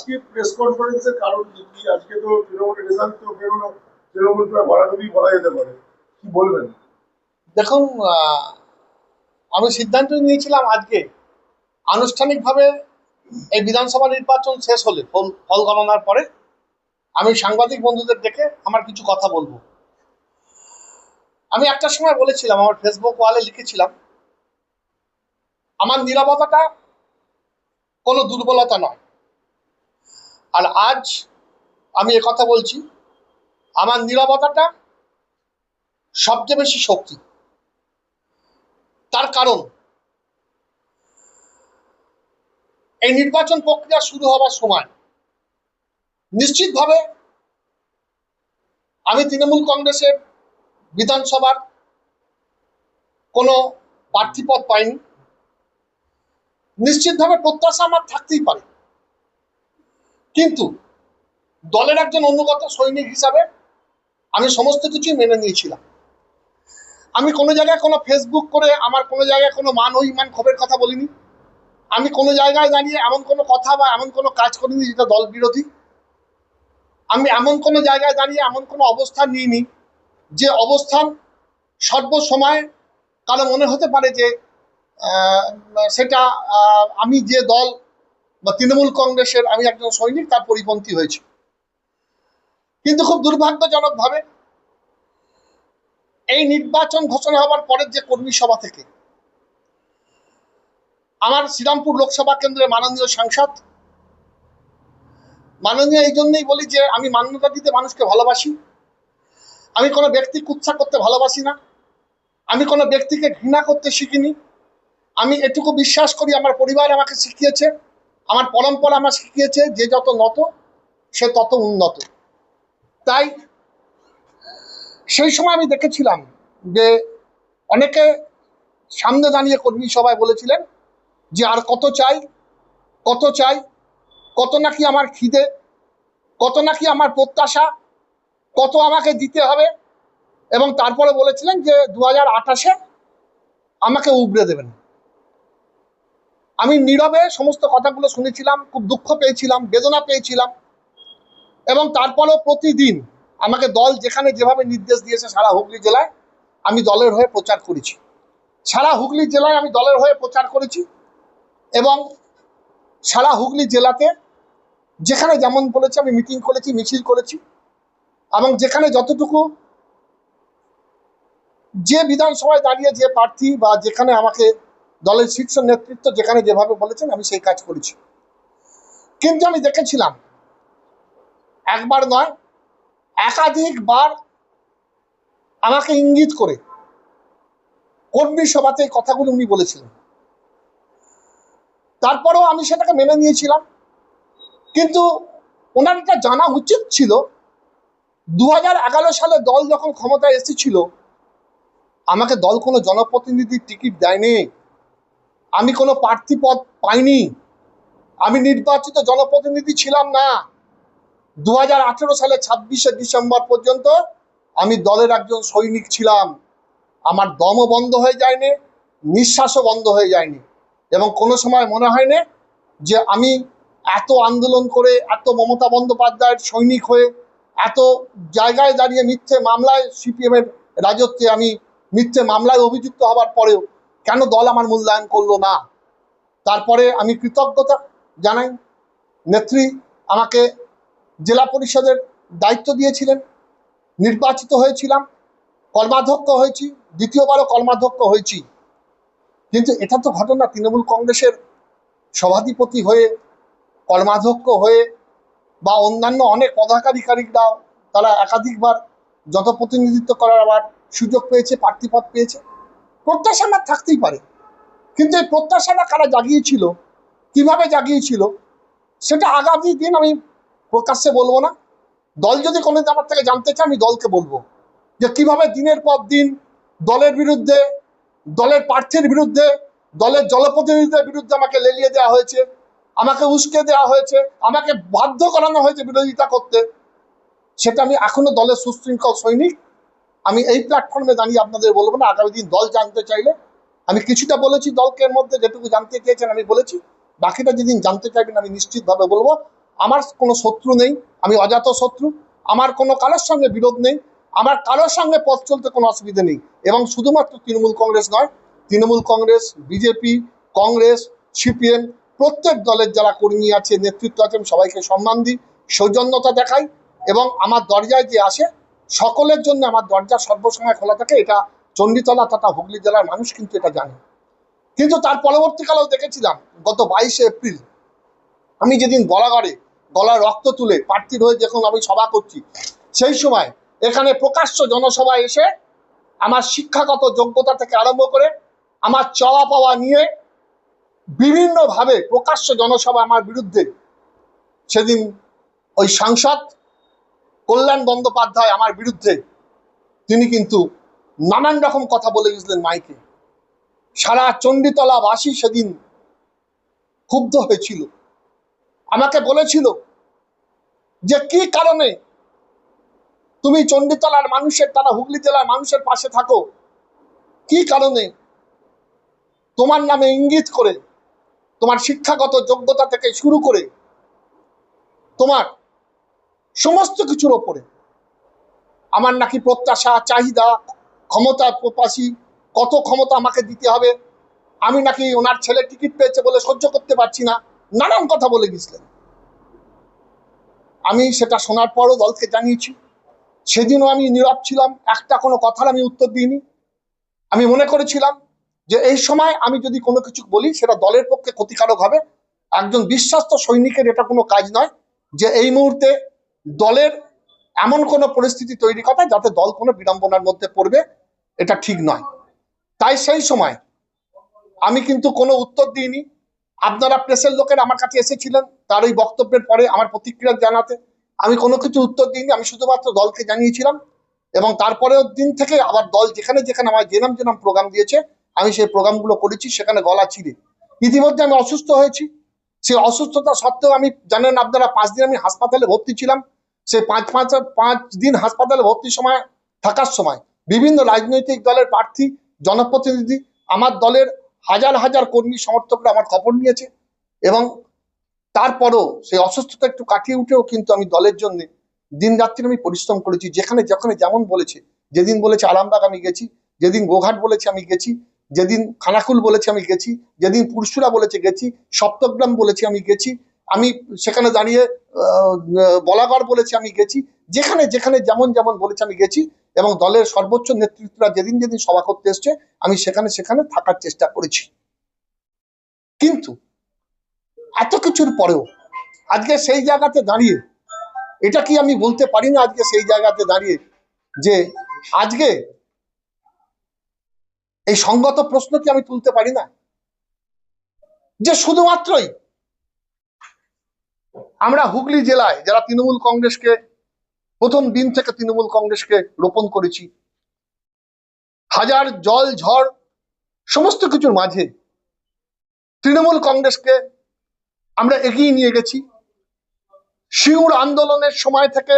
আজকে প্রেস কনফারেন্সের কারণ কি কি? আজকে তো তৃণমূলের রেজাল্ট তো বেরোলো, তৃণমূল প্রায় ভরাডুবি বলা যেতে পারে, কি বলবেন? দেখুন, আমি সিদ্ধান্ত নিয়েছিলাম আজকে আনুষ্ঠানিকভাবে এই বিধানসভা নির্বাচন শেষ হলে ফল গণনার পরে আমি সাংবাদিক বন্ধুদের ডেকে আমার কিছু কথা বলবো। আমি একটা সময় বলেছিলাম, আমার ফেসবুক ওয়ালে লিখেছিলাম, আমার নীরবতাটা কোনো দুর্বলতা নয়। আর আজ আমি কথা বলছি, আমার নীরবতাটা সবচেয়ে বেশি শক্তি। তার কারণ, এই নির্বাচন প্রক্রিয়া শুরু হবার সময় নিশ্চিতভাবে আমি তৃণমূল কংগ্রেসের বিধানসভার কোনো প্রার্থীপদ পাইনি। নিশ্চিতভাবে প্রত্যাশা আমার থাকতেই পারে, কিন্তু দলের একজন অনুগত সৈনিক হিসাবে আমি সমস্ত কিছুই মেনে নিয়েছিলাম। আমি কোনো জায়গায় কোনো ফেসবুক করে আমার কোনো জায়গায় কোনো মান অভিমান ক্ষোভের কথা বলিনি। আমি কোনো জায়গায় দাঁড়িয়ে এমন কোনো কথা বা এমন কোনো কাজ করিনি যেটা দল বিরোধী। আমি এমন কোনো জায়গায় দাঁড়িয়ে এমন কোনো অবস্থান নিইনি যে অবস্থান সর্বসময় কারো মনে হতে পারে যে সেটা আমি যে দল বা তৃণমূল কংগ্রেসের আমি একজন সৈনিক তার পরিপন্থী হয়েছে। কিন্তু খুব দুর্ভাগ্যজনকভাবে এই নির্বাচন ঘোষণা হবার পরের যে কর্মী সভা থেকে আমার শ্রীরামপুর লোকসভা কেন্দ্রের মাননীয় সাংসদ, মাননীয় এই জন্যই বলি যে আমি মান্যতা দিতে মানুষকে ভালোবাসি, আমি কোনো ব্যক্তি কুৎসা করতে ভালোবাসি না, আমি কোনো ব্যক্তিকে ঘৃণা করতে শিখিনি। আমি এটুকু বিশ্বাস করি, আমার পরিবার আমাকে শিখিয়েছে, আমার পরম্পরা আমার শিখিয়েছে, যে যত নত সে তত উন্নত। তাই সেই সময় আমি দেখেছিলাম যে অনেকে সামনে দাঁড়িয়ে কর্মী সভায় বলেছিলেন যে আর কত চাই, কত চাই, কত নাকি আমার খিদে, কত নাকি আমার প্রত্যাশা, কত আমাকে দিতে হবে, এবং তারপরে বলেছিলেন যে 2028-এ আমাকে উবড়ে দেবেন। আমি নীরবে সমস্ত কথাগুলো শুনেছিলাম, খুব দুঃখ পেয়েছিলাম, বেদনা পেয়েছিলাম, এবং তারপরেও প্রতিদিন আমাকে দল যেখানে যেভাবে নির্দেশ দিয়েছে সারা হুগলি জেলায় আমি দলের হয়ে প্রচার করেছি। সারা হুগলি জেলায় আমি দলের হয়ে প্রচার করেছি, এবং সারা হুগলি জেলাতে যেখানে যেমন বলেছে আমি মিটিং করেছি, মিছিল করেছি, এবং যেখানে যতটুকু যে বিধানসভায় দাঁড়িয়ে যে প্রার্থী বা যেখানে আমাকে দলের শীর্ষ নেতৃত্ব যেখানে যেভাবে বলেছেন আমি সেই কাজ করেছি। কিন্তু আমি দেখেছিলাম একবার নয়, একাধিকবার আমাকে ইঙ্গিত করে কর্মী সভাতে এই কথাগুলো উনি বলেছিলেন। তারপরেও আমি সেটাকে মেনে নিয়েছিলাম, কিন্তু ওনার এটা জানা উচিত ছিল 2011 সালে দল যখন ক্ষমতায় এসেছিল আমাকে দল কোনো জনপ্রতিনিধির টিকিট দেয়নি, আমি কোনো প্রার্থী পদ পাইনি, আমি নির্বাচিত জনপ্রতিনিধি ছিলাম না। 2018 সালে 26শে ডিসেম্বর পর্যন্ত আমি দলের একজন সৈনিক ছিলাম। আমার দমও বন্ধ হয়ে যায়নি, নিঃশ্বাসও বন্ধ হয়ে যায়নি, এবং কোনো সময় মনে হয়নি যে আমি এত আন্দোলন করে, এত মমতা বন্দ্যোপাধ্যায়ের সৈনিক হয়ে, এত জায়গায় দাঁড়িয়ে মিথ্যে মামলায় সিপিএমের রাজত্বে আমি মিথ্যে মামলায় অভিযুক্ত হবার পরেও কেন দল আমার মূল্যায়ন করলো না। তারপরে আমি কৃতজ্ঞতা জানাই, নেত্রী আমাকে জেলা পরিষদের দায়িত্ব দিয়েছিলেন, নির্বাচিত হয়েছিলাম, কর্মাধ্যক্ষ হয়েছি, দ্বিতীয়বারও কর্মাধ্যক্ষ হয়েছি। কিন্তু এটা তো ঘটনা তৃণমূল কংগ্রেসের সভাধিপতি হয়ে, কর্মাধ্যক্ষ হয়ে, বা অন্যান্য অনেক পদাধিকারিকরাও তারা একাধিকবার জনপ্রতিনিধিত্ব করার আবার সুযোগ পেয়েছে, প্রার্থীপদ পেয়েছে। প্রত্যাশা আমার থাকতেই পারে, কিন্তু এই প্রত্যাশাটা কারা জাগিয়েছিল, কিভাবে জাগিয়েছিল, সেটা আগামী দিন আমি প্রকাশ্যে বলবো না। দল যদি কোনোদিন আমার থেকে জানতে চায় আমি দলকে বলবো যে কিভাবে দিনের পর দিন দলের বিরুদ্ধে, দলের প্রার্থীর বিরুদ্ধে, দলের জনপ্রতিনিধিদের বিরুদ্ধে আমাকে লেলিয়ে দেওয়া হয়েছে, আমাকে উস্কে দেওয়া হয়েছে, আমাকে বাধ্য করানো হয়েছে বিরোধিতা করতে। সেটা আমি এখনো দলের সুশৃঙ্খল সৈনিক, আমি এই প্ল্যাটফর্মে দাঁড়িয়ে আপনাদের বলবো না। আগামী দিন দল জানতে চাইলে আমি কিছুটা বলেছি, দলকে মধ্যে যেটুকু জানতে চেয়েছেন আমি বলেছি, বাকিটা যেদিন জানতে চাইবেন আমি নিশ্চিতভাবে বলবো। আমার কোনো শত্রু নেই, আমি অজাত শত্রু, আমার কোনো কারোর সঙ্গে বিরোধ নেই, আমার কারোর সঙ্গে পথ চলতে কোনো অসুবিধা নেই। এবং শুধুমাত্র তৃণমূল কংগ্রেস নয়, তৃণমূল কংগ্রেস, বিজেপি, কংগ্রেস, সিপিএম, প্রত্যেক দলের যারা কর্মী আছে, নেতৃত্ব আছেন, সবাইকে সম্মান দিই, সৌজন্যতা দেখাই এবং আমার দরজায় যে আসে সকলের জন্য আমার দরজা সর্বসময় খোলা থাকে। এটা চণ্ডীতলা তথা হুগলি জেলার মানুষ কিন্তু এটা জানে। কিন্তু তার পরবর্তীকালেও দেখেছিলাম গত 22শে এপ্রিল আমি যেদিন বলাগড়ে গলার রক্ত তুলে প্রার্থীর হয়ে যখন আমি সভা করছি, সেই সময় এখানে প্রকাশ্য জনসভায় এসে আমার শিক্ষাগত যোগ্যতা থেকে আরম্ভ করে আমার চাওয়া পাওয়া নিয়ে বিভিন্নভাবে প্রকাশ্য জনসভা আমার বিরুদ্ধে সেদিন ওই সাংসদ কল্যাণ বন্দ্যোপাধ্যায় আমার বিরুদ্ধে তিনি কিন্তু নানান রকম কথা বলে গেছিলেন মাইকে। সারা চণ্ডীতলাবাসী সেদিন ক্ষুব্ধ হয়েছিল, আমাকে বলেছিল যে কি কারণে তুমি চণ্ডীতলার মানুষের, তারা হুগলি জেলার মানুষের পাশে থাকো, কি কারণে তোমার নামে ইঙ্গিত করে তোমার শিক্ষাগত যোগ্যতা থেকে শুরু করে তোমার সমস্ত কিছুর ওপরে আমার নাকি প্রত্যাশা, চাহিদা, ক্ষমতার প্রত্যাশী, কত ক্ষমতা আমাকে দিতে হবে, আমি নাকি ওনার ছেলে টিকিট পেয়েছে বলে সহ্য করতে পারছি না, নানান কথা বলে গেছিলেন। আমি সেটা শোনার পরও দলকে জানিয়েছি। সেদিনও আমি নীরব ছিলাম, একটা কোনো কথার আমি উত্তর দিইনি। আমি মনে করেছিলাম যে এই সময় আমি যদি কোনো কিছু বলি সেটা দলের পক্ষে ক্ষতিকারক হবে। একজন বিশ্বস্ত সৈনিকের এটা কোনো কাজ নয় যে এই মুহূর্তে দলের এমন কোনো পরিস্থিতি তৈরি করা যাতে দল কোনো বিড়ম্বনার মধ্যে পড়বে, এটা ঠিক নয়। তাই সেই সময় আমি কিন্তু কোনো উত্তর দিইনি। আপনারা প্রেসের লোকের আমার কাছে এসেছিলেন তার ওই বক্তব্যের পরে আমার প্রতিক্রিয়া জানাতে, আমি কোনো কিছু উত্তর দিইনি। আমি শুধুমাত্র দলকে জানিয়েছিলাম এবং তারপরেও দিন থেকে আবার দল যেখানে যেখানে আমার জেনাম প্রোগ্রাম দিয়েছে আমি সেই প্রোগ্রামগুলো করেছি, সেখানে গলা ছিঁড়ে। ইতিমধ্যে আমি অসুস্থ হয়েছি, সেই অসুস্থতা সত্ত্বেও আমি জানেন আপনারা 5 দিন আমি হাসপাতালে ভর্তি ছিলাম। সেই 5 দিন হাসপাতালে ভর্তির সময় থাকার সময় বিভিন্ন রাজনৈতিক দলের প্রার্থী, জনপ্রতিনিধি, আমার দলের হাজার হাজার কর্মী সমর্থকরা আমার খবর নিয়েছে এবং তারপরও সেই অসুস্থতা একটু কাটিয়ে উঠেও কিন্তু আমি দলের জন্য দিন রাত্রি আমি পরিশ্রম করেছি। যেখানে যেখানে যেমন বলেছে, যেদিন বলেছে আরামবাগ আমি গেছি, যেদিন গোঘাট বলেছে আমি গেছি, যেদিন খানাকুল বলেছে আমি গেছি, যেদিন পুরসুরা বলেছে গেছি, সপ্তগ্রাম বলেছে আমি গেছি, আমি সেখানে দাঁড়িয়ে বলাগড় বলেছে আমি গেছি, যেখানে যেখানে যেমন যেমন বলেছে আমি গেছি এবং দলের সর্বোচ্চ নেতৃত্বরা যেদিন যেদিন সভা করতে এসছে আমি সেখানে সেখানে থাকার চেষ্টা করেছি। কিন্তু এত কিছুর পরেও আজকে সেই জায়গাতে দাঁড়িয়ে এটা কি আমি বলতে পারি না আজকে সেই জায়গাতে দাঁড়িয়ে যে আজকে এই সঙ্গত প্রশ্ন কি আমি তুলতে পারি না যে শুধুমাত্রই আমরা হুগলি জেলায় যারা তৃণমূল কংগ্রেসকে প্রথম দিন থেকে তৃণমূল কংগ্রেসকে রোপণ করেছি, হাজার জল ঝড় সমস্ত কিছুর মাঝে তৃণমূল কংগ্রেসকে আমরা এগিয়ে নিয়ে গেছি। সিউড় আন্দোলনের সময় থেকে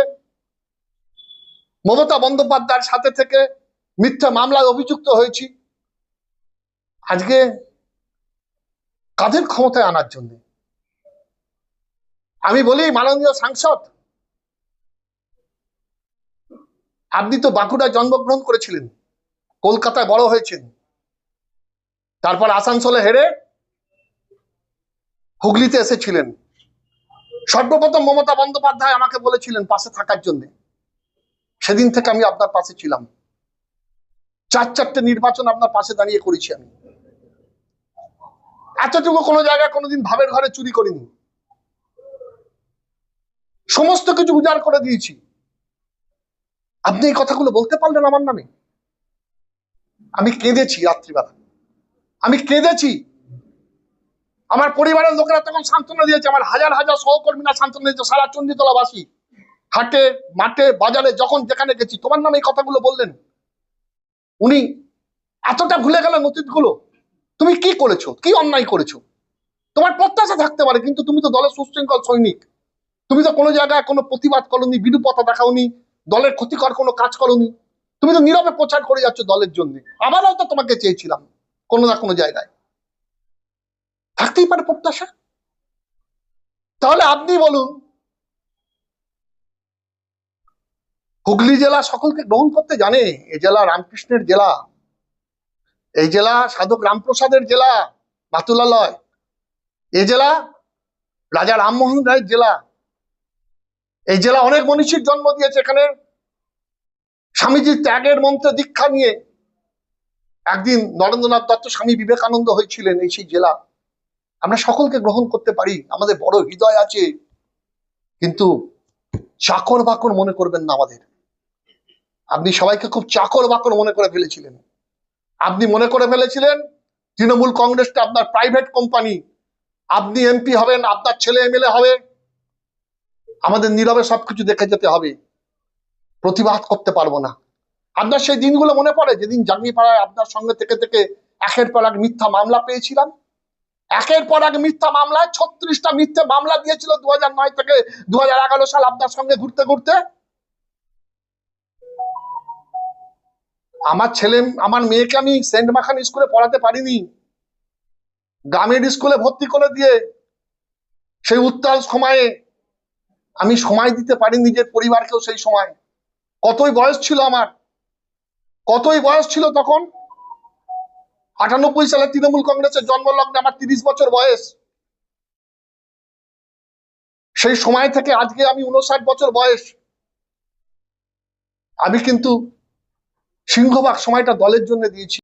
মমতা বন্দ্যোপাধ্যায়ের সাথে থেকে মিথ্যা মামলায় অভিযুক্ত হয়েছি। আজকে কাদের ক্ষমতায় আনার জন্য? আমি বলি মাননীয় সাংসদ, আপনি তো বাঁকুড়ায় জন্মগ্রহণ করেছিলেন, কলকাতায় বড় হয়েছেন, তারপর আসানসোলে হেরে হুগলিতে এসেছিলেন। সর্বপ্রথম মমতা বন্দ্যোপাধ্যায় আমাকে বলেছিলেন পাশে থাকার জন্য, সেদিন থেকে আমি আপনার পাশে ছিলাম। 4 নির্বাচন আপনার পাশে দাঁড়িয়ে করেছি আমি। এতটুকু কোনো জায়গায় কোনোদিন ভাবের ঘরে চুরি করিনি, সমস্ত কিছু উজাড় করে দিয়েছি। আপনি এই কথাগুলো বলতে পারলেন আমার নামে? আমি কেঁদেছি রাত্রিবেলা, আমি কেঁদেছি। আমার পরিবারের লোকেরা তখন সান্ত্বনা দিয়েছে, আমার হাজার হাজার সহকর্মীরা সান্ত্বনা দিয়েছে, সারা চণ্ডীতলাবাসী হাটে মাঠে বাজারে যখন যেখানে গেছি তোমার নামে এই কথাগুলো বললেন। উনি এতটা ভুলে গেলেন অতীতগুলো। তুমি কি করেছো, কি অন্যায় করেছো? তোমার প্রত্যাশা থাকতে পারে, কিন্তু তুমি তো দলের সুশৃঙ্খল সৈনিক, তুমি তো কোনো জায়গায় কোনো প্রতিবাদ করোনি, বিরূপতা দেখাওনি, দলের ক্ষতিকর কোনো কাজ করোনি, তুমি তো নীরবে প্রচার করে যাচ্ছ দলের জন্য। আমারও তো তোমাকে চেয়েছিলাম কোনো না কোনো জায়গায়, থাকতেই পারে প্রত্যাশা। তাহলে আপনি বলুন হুগলি জেলা সকলকে গ্রহণ করতে জানে। এই জেলা রামকৃষ্ণের জেলা, এই জেলা সাধক রামপ্রসাদের জেলা, বাতুলালয়। এই জেলা রাজা রামমোহন রায়ের জেলা। এই জেলা অনেক মনীষীর জন্ম দিয়েছে। এখানে স্বামীজির ত্যাগের মন্ত্রে দীক্ষা নিয়ে একদিন নরেন্দ্রনাথ দত্ত, স্বামী বিবেকানন্দ হয়েছিলেন এই সেই জেলা। আমরা সকলকে গ্রহণ করতে পারি, আমাদের বড় হৃদয় আছে, কিন্তু চাকর বাকর মনে করবেন না আমাদের। আপনি সবাইকে খুব চাকর বাকর মনে করে ফেলেছিলেন। আপনি মনে করে ফেলেছিলেন তৃণমূল কংগ্রেসটা আপনার প্রাইভেট কোম্পানি, আপনি এমপি হবেন, আপনার ছেলে এমএলএ হবে, আমাদের নীরবে সবকিছু দেখে যেতে হবে, প্রতিবাদ করতে পারবো না। আপনার সেই দিনগুলো মনে পড়ে যেদিন জাঙ্গিপাড়ায় আপনার সঙ্গে থেকে থেকে একের পর এক মিথ্যা মামলা পেয়েছিলাম? একের পর এক মিথ্যা মামলায় 36টা মিথ্যে মামলা দিয়েছিল 2009 থেকে 2011 সাল আপনার সঙ্গে ঘুরতে ঘুরতে। আমার ছেলে, আমার মেয়েকে আমি সেন্ট মাখান স্কুলে পড়াতে পারিনি, গ্রামের স্কুলে ভর্তি করে দিয়ে সেই উত্তাল সময়ে আমি সময় দিতে পারি নিজের পরিবারকেও। সেই সময় কতই বয়স ছিল আমার, কতই বয়স ছিল তখন। 98 সালে তৃণমূল কংগ্রেসের জন্মলগ্নে আমার 30 বছর বয়স। সেই সময় থেকে আজকে আমি 59 বছর বয়স। আমি কিন্তু সিংহভাগ সময়টা দলের জন্য দিয়েছি।